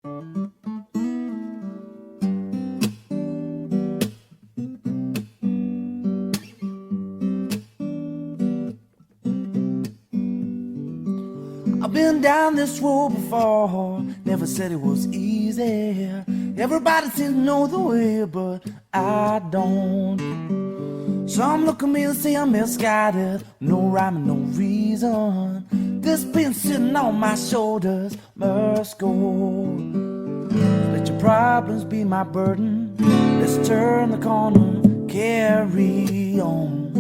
I've been down this road before, never said it was easy. Everybody seems to know the way, but I don't. Some look at me and say I'm misguided, no rhyme and no reason. This pain sitting on my shoulders must go. Let your problems be my burden. Let's turn the corner, carry on.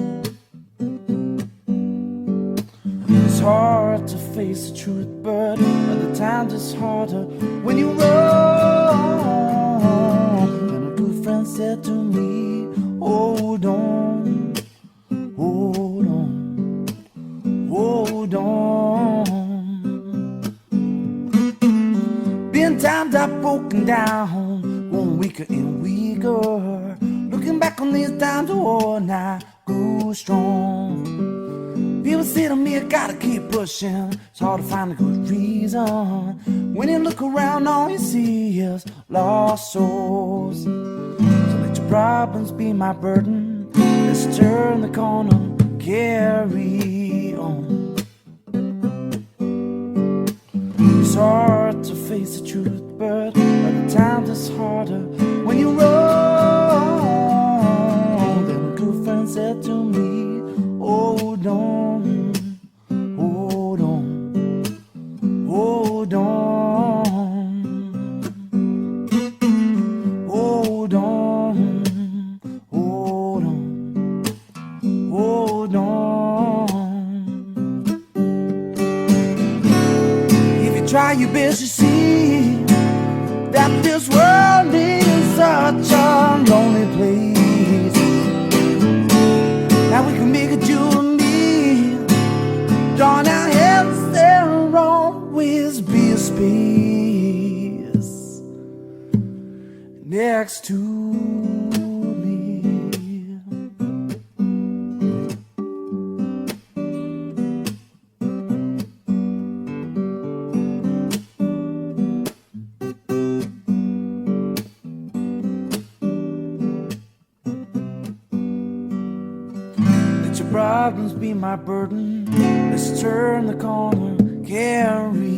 It's hard to face the truth, but other times it's harder when you're wrong. And a good friend said to me, hold on, hold on, hold on. Been times I've broken down, grown weaker and weaker. Looking back on these times, oh, now I grew strong. People say to me, I gotta keep pushing. It's hard to find a good reason. When you look around, all you see is lost souls. So let your problems be my burden. Let's turn the corner, carry on. It's hard to face the truth, but other times it's harder when you're wrong. Then a good friend said to me, hold on, hold on, hold on, hold on, hold on, hold on. If you try your best, you see that this world is such a lonely place. Now we can make it, you and me. Darn our heads, there'll always be a space next to me. Let your problems be my burden. Let's turn the corner, carry